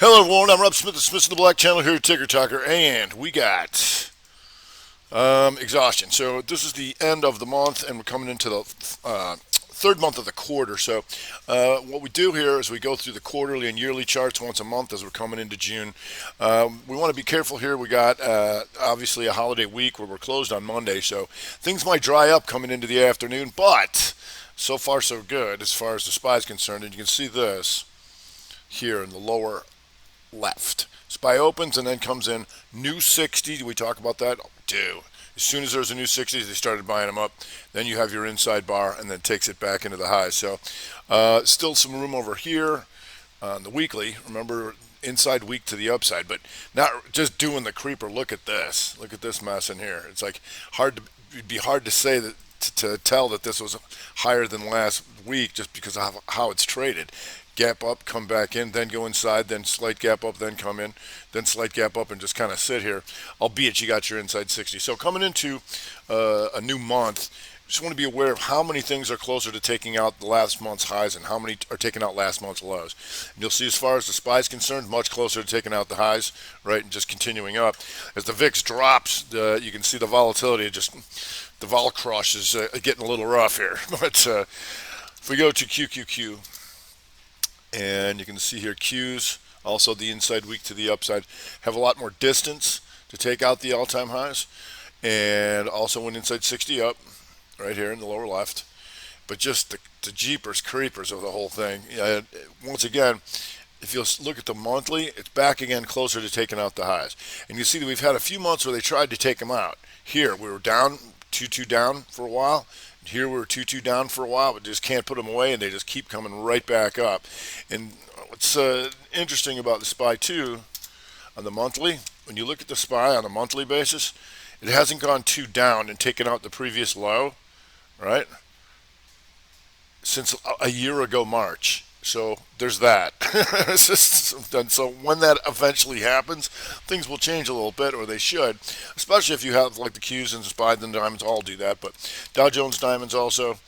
Hello everyone, I'm Rob Smith of Smith the Black Channel here at Ticker Talker, and we got exhaustion. So this is the end of the month, and we're coming into the third month of the quarter. So what we do here is we go through the quarterly and yearly charts once a month as we're coming into June. We want to be careful here. We got obviously a holiday week where we're closed on Monday, so things might dry up coming into the afternoon, but so far so good as far as the SPY is concerned. And you can see this here in the lower left. SPY opens and then comes in new 60. Do we talk about that? Do. As soon as there's a new 60s, they started buying them up. Then you have your inside bar and then takes it back into the highs. So still some room over here on the weekly. Remember, inside week to the upside, but not just doing the creeper. Look at this. Look at this mess in here. It's like it'd be hard to say that to tell that this was higher than last week just because of how it's traded. Gap up, come back in, then go inside, then slight gap up, then come in, then slight gap up, and just kind of sit here, albeit you got your inside 60. So coming into a new month, just want to be aware of how many things are closer to taking out the last month's highs and how many are taking out last month's lows. And you'll see as far as the SPY is concerned, much closer to taking out the highs, right, and just continuing up. As the VIX drops, you can see the volatility, the vol crush is getting a little rough here. But if we go to QQQ, and you can see here Qs, also the inside week to the upside, have a lot more distance to take out the all-time highs, and also went inside 60 up right here in the lower left. But just the jeepers creepers of the whole thing. Once again, if you'll look at the monthly, it's back again closer to taking out the highs. And you see that we've had a few months where they tried to take them out. Here we were down 2-2 down for a while. Here we were 2-2 down for a while, but just can't put them away, and they just keep coming right back up. And what's interesting about the SPY too, on the monthly, when you look at the SPY on a monthly basis, it hasn't gone 2 down and taken out the previous low, right? Since a year ago March. So there's that. So when that eventually happens, things will change a little bit, or they should, especially if you have like the Qs and the SPY and the diamonds all do that. But Dow Jones diamonds also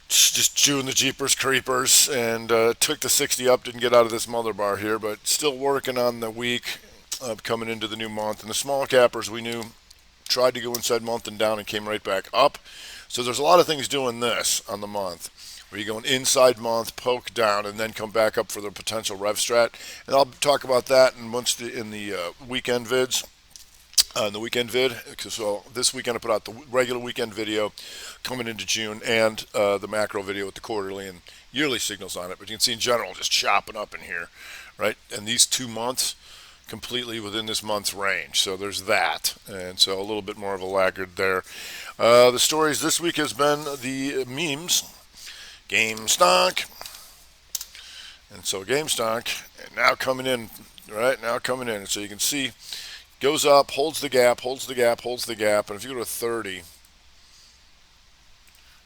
just chewing the jeepers creepers, and took the 60 up, didn't get out of this mother bar here, but still working on the week coming into the new month. And the small cappers we knew tried to go inside month and down and came right back up. So there's a lot of things doing this on the month, where you're going inside month, poke down, and then come back up for the potential rev strat. And I'll talk about that in the weekend vids. In the weekend vid, so this weekend I put out the regular weekend video coming into June, and the macro video with the quarterly and yearly signals on it. But you can see in general just chopping up in here, right? And these 2 months completely within this month's range. So there's that, and so a little bit more of a laggard there. The stories this week has been the memes. GameStop, and so GameStop now coming in, right now coming in, and so you can see goes up, holds the gap, holds the gap, holds the gap, and if you go to 30,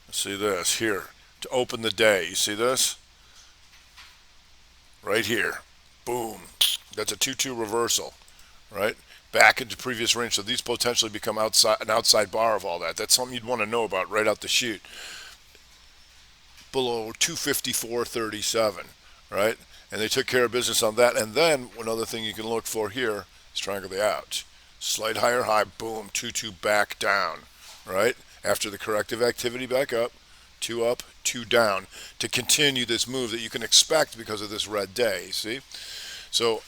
see this here to open the day. You see this right here, boom. That's a 2-2 reversal, right? Back into previous range. So these potentially become an outside bar of all that. That's something you'd want to know about right out the chute. Below 254.37, right? And they took care of business on that. And then another thing you can look for here is triangle the ouch. Slight higher high, boom, 2-2 back down, right? After the corrective activity back up, 2 down, to continue this move that you can expect because of this red day, see? So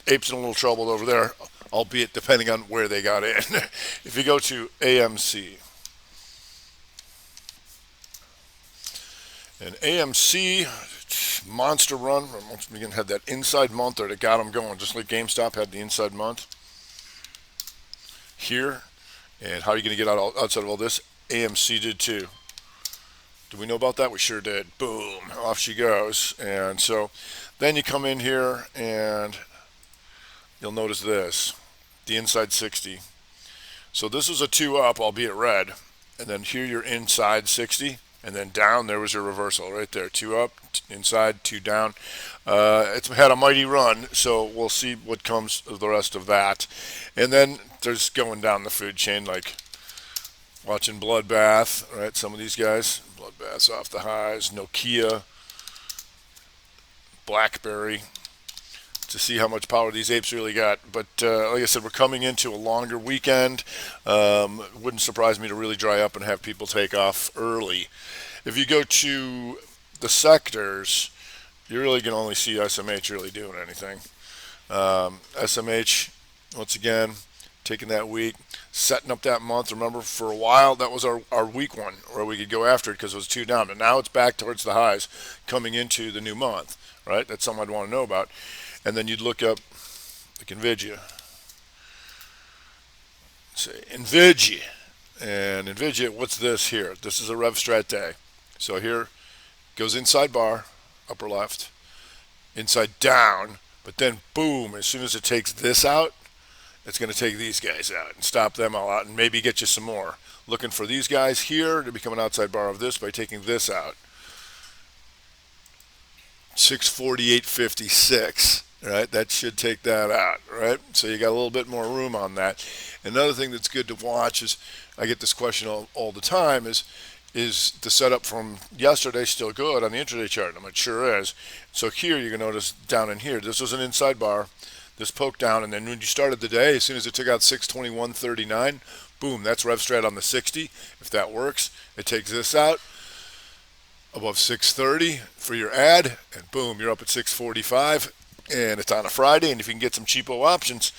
Ape's in a little trouble over there, albeit depending on where they got in. If you go to AMC, and AMC, monster run. Once again, had that inside month there that got them going, just like GameStop had the inside month here. And how are you going to get outside of all this? AMC did too. Do we know about that? We sure did. Boom, off she goes. And so then you come in here and you'll notice this, the inside 60. So this was a 2 up, albeit red. And then here you're inside 60. And then down, there was your reversal right there. 2 up, inside, 2 down. It's had a mighty run, so we'll see what comes of the rest of that. And then there's going down the food chain, like watching Bloodbath, right? Some of these guys, Bloodbath's off the highs. Nokia, BlackBerry, to see how much power these apes really got. But like I said, we're coming into a longer weekend. It wouldn't surprise me to really dry up and have people take off early. If you go to the sectors, you really can only see SMH really doing anything. SMH, once again, taking that week, setting up that month. Remember, for a while, that was our week one where we could go after it because it was 2 down. But now it's back towards the highs coming into the new month, right? That's something I'd want to know about. And then you'd look up like NVIDIA. Say NVIDIA. And NVIDIA, what's this here? This is a RevStrat day. So here goes inside bar, upper left, inside down, but then boom, as soon as it takes this out, it's going to take these guys out and stop them all out and maybe get you some more. Looking for these guys here to become an outside bar of this by taking this out. 648.56, right? That should take that out, right? So you got a little bit more room on that. Another thing that's good to watch is, I get this question all the time, is the setup from yesterday still good on the intraday chart? And it sure is. So here you're going to notice down in here, this was an inside bar. This poked down, and then when you started the day, as soon as it took out 621.39, boom, that's RevStrat on the 60. If that works, it takes this out above 630 for your ad, and boom, you're up at 645, and it's on a Friday, and if you can get some cheapo options,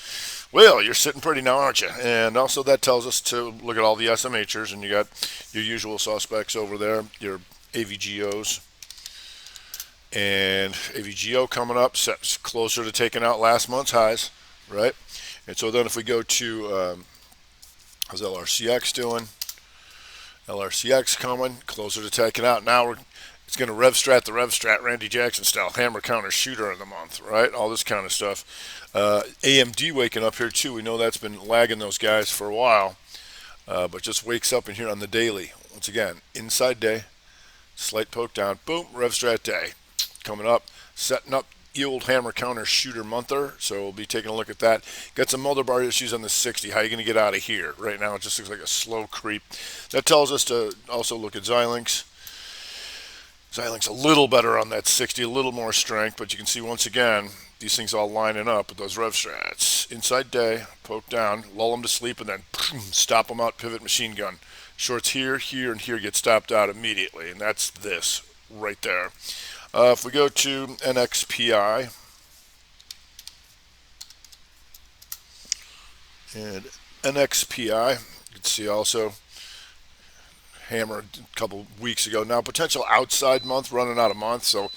well, you're sitting pretty now, aren't you? And also that tells us to look at all the SMHers, and you got your usual suspects over there, your AVGOs. And AVGO coming up, set closer to taking out last month's highs, right? And so then if we go to, how's LRCX doing? LRCX coming, closer to taking out. Now it's going to RevStrat the RevStrat, Randy Jackson style, hammer counter shooter of the month, right? All this kind of stuff. AMD waking up here too. We know that's been lagging those guys for a while, but just wakes up in here on the daily. Once again, inside day, slight poke down, boom, RevStrat day. Coming up, setting up the old hammer counter shooter monther, so we'll be taking a look at that. Got some mother bar issues on the 60. How are you going to get out of here? Right now it just looks like a slow creep. That tells us to also look at Xilinx. Xilinx a little better on that 60, a little more strength, but you can see once again these things all lining up with those RevStrats. Inside day, poke down, lull them to sleep, and then stop them out, pivot machine gun. Shorts here, here, and here get stopped out immediately, and that's this right there. If we go to NXPI, and NXPI, you can see also hammered a couple weeks ago. Now potential outside month, running out of month, so we'll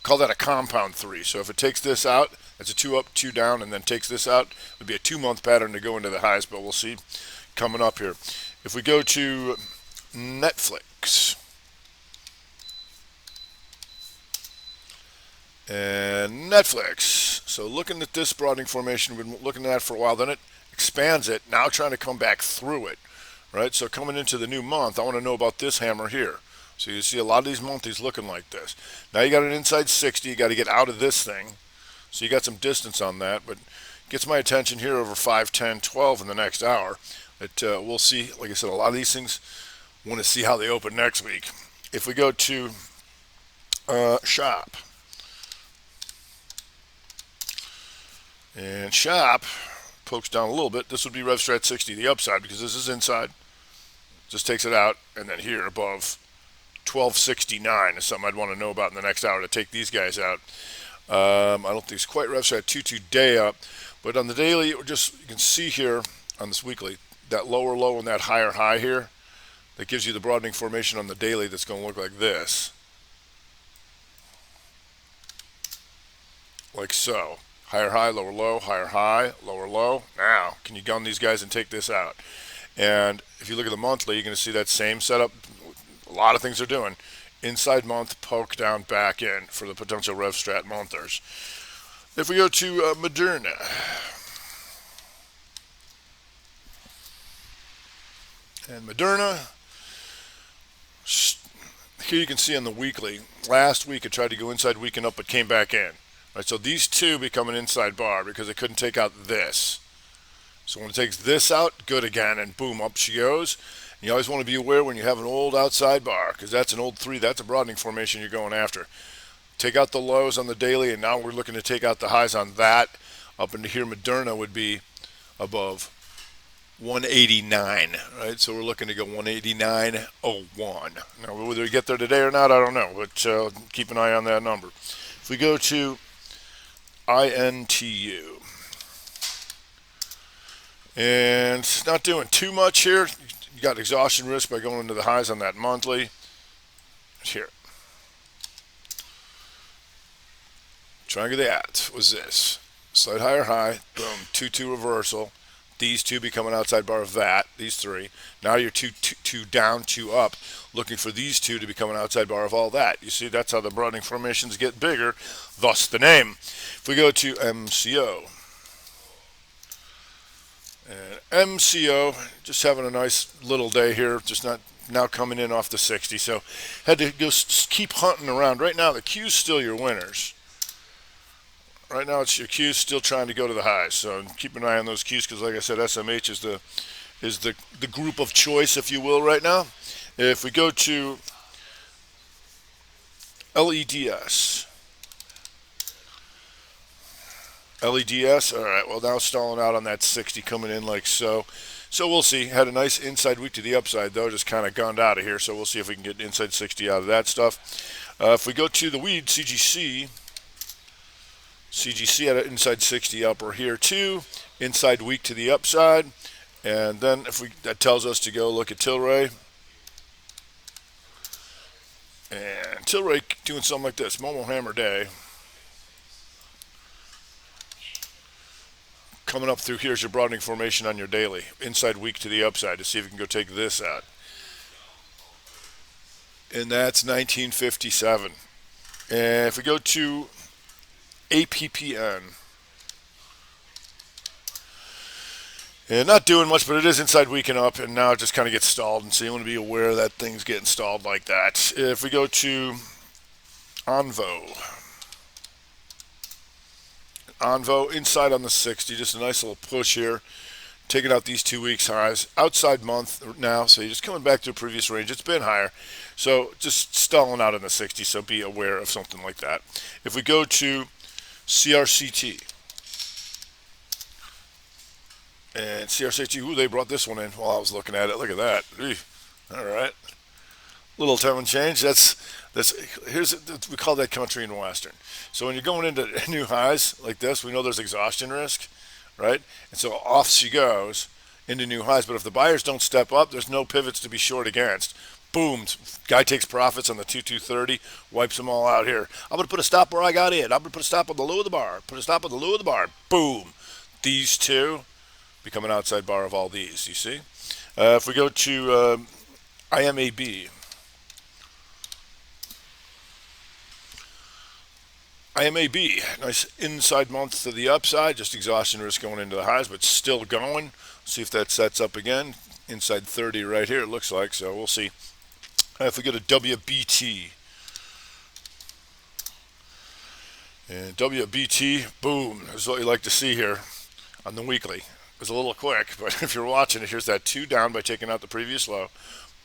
call that a compound 3. So if it takes this out, that's a 2 up, 2 down, and then takes this out, it would be a 2-month pattern to go into the highs, but we'll see coming up here. If we go to Netflix, and Netflix, so looking at this broadening formation, we've been looking at that for a while, then it expands it, now trying to come back through it, right? So coming into the new month, I want to know about this hammer here. So you see a lot of these monthlies looking like this. Now you got an inside 60, you got to get out of this thing, so you got some distance on that, but gets my attention here over 5, 10, 12 in the next hour. We'll see, like I said, a lot of these things, want to see how they open next week. If we go to shop, and shop pokes down a little bit, this would be RevStrat 60, the upside, because this is inside, just takes it out, and then here above 1269 is something I'd want to know about in the next hour to take these guys out. I don't think it's quite RevStrat 22 day up, but on the daily, you can see here on this weekly, that lower low and that higher high here, that gives you the broadening formation on the daily that's going to look like this. Like so. Higher high, lower low, higher high, lower low. Now, can you gun these guys and take this out? And if you look at the monthly, you're going to see that same setup. A lot of things are doing. Inside month, poke down, back in for the potential RevStrat monthers. If we go to Moderna, and Moderna, here you can see on the weekly, last week it tried to go inside weekend up but came back in. Right, so these two become an inside bar because it couldn't take out this. So when it takes this out, good again, and boom, up she goes. And you always want to be aware when you have an old outside bar, because that's an old 3, that's a broadening formation you're going after. take out the lows on the daily, and now we're looking to take out the highs on that. Up into here, Moderna would be above 189, right? So we're looking to go 189.01. Now, whether we get there today or not, I don't know, but keep an eye on that number. If we go to INTU, and it's not doing too much here. You got exhaustion risk by going into the highs on that monthly. Here. Triangle of the At was this. Slight higher high, boom, 2-2 reversal. These two becoming outside bar of that, these three. Now you're two down, 2 up, looking for these two to become an outside bar of all that. You see, that's how the broadening formations get bigger, thus the name. If we go to MCO, and MCO, just having a nice little day here, just not now coming in off the 60. So had to go keep hunting around. Right now, the Q's still your winners. Right now, it's your Q's still trying to go to the highs. So keep an eye on those Q's because, like I said, SMH is the group of choice, if you will, right now. If we go to LEDS. LEDS, all right, well, now stalling out on that 60 coming in like so. So we'll see. Had a nice inside week to the upside, though, just kind of gunned out of here. So we'll see if we can get inside 60 out of that stuff. If we go to the weed, CGC had an inside 60 upper here, too. Inside week to the upside. And then that tells us to go look at Tilray. And Tilray doing something like this, Momo Hammer Day. Coming up through here's your broadening formation on your daily. Inside week to the upside to see if you can go take this out. And that's 1957. And if we go to APPN, and not doing much, but it is inside week and up, and now it just kind of gets stalled. And so you want to be aware that things getting stalled like that. If we go to Onvo inside on the 60, just a nice little push here, taking out these 2 weeks highs. Outside month now, so you're just coming back to a previous range. It's been higher, so just stalling out in the 60, so be aware of something like that. If we go to CRCT, and CRCT, ooh, they brought this one in while I was looking at it. Look at that. All right. Little time and change. We call that country and western. So when you're going into new highs like this, we know there's exhaustion risk, right? And so off she goes into new highs. But if the buyers don't step up, there's no pivots to be short against. Boom, guy takes profits on the 2230, wipes them all out here. I'm gonna put a stop where I got in. I'm gonna put a stop on the low of the bar. Put a stop on the low of the bar. Boom, these two become an outside bar of all these. You see? If we go to IMAB. IMAB, nice inside month to the upside, just exhaustion risk going into the highs, but still going. See if that sets up again. Inside 30 right here, it looks like, so we'll see. If we go to WBT, and WBT, boom, this is what you like to see here on the weekly. It was a little quick, but if you're watching it, here's that 2 down by taking out the previous low.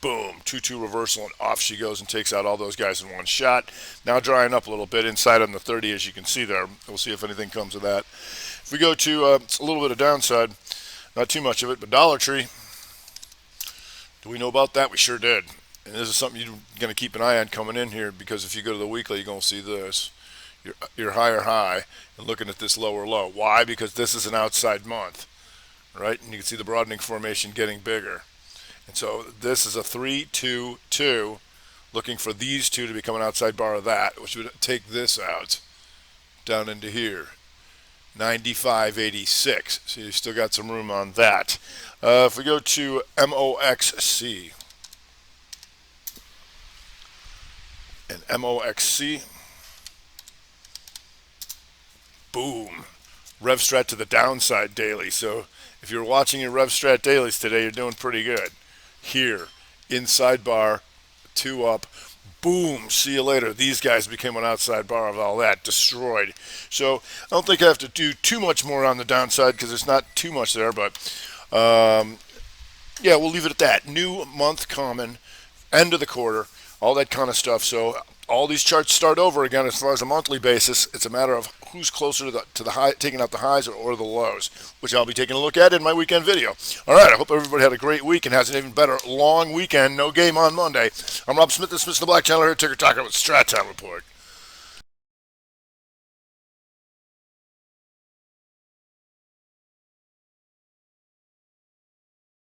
Boom, 2-2 reversal, and off she goes and takes out all those guys in one shot. Now drying up a little bit inside on the 30, as you can see there. We'll see if anything comes of that. If we go to a little bit of downside, not too much of it, but Dollar Tree. Do we know about that? We sure did. And this is something you're going to keep an eye on coming in here, because if you go to the weekly, you're going to see this. Your higher high and looking at this lower low. Why? Because this is an outside month, right? And you can see the broadening formation getting bigger. And so this is a 3-2-2, looking for these two to become an outside bar of that, which would take this out down into here, 95.86. So you still got some room on that. If we go to MOXC, and MOXC, boom, RevStrat to the downside daily. So if you're watching your RevStrat dailies today, you're doing pretty good. Here, inside bar, 2 up, boom, see you later. These guys became an outside bar of all that, destroyed. So I don't think I have to do too much more on the downside because there's not too much there, but yeah, we'll leave it at that. New month common, end of the quarter, all that kind of stuff. So all these charts start over again as far as a monthly basis. It's a matter of who's closer to the high, taking out the highs or the lows, which I'll be taking a look at in my weekend video. All right, I hope everybody had a great week and has an even better long weekend. No game on Monday. I'm Rob Smith, the Smith in the Black channel here at Ticker Talker with Strat Time Report.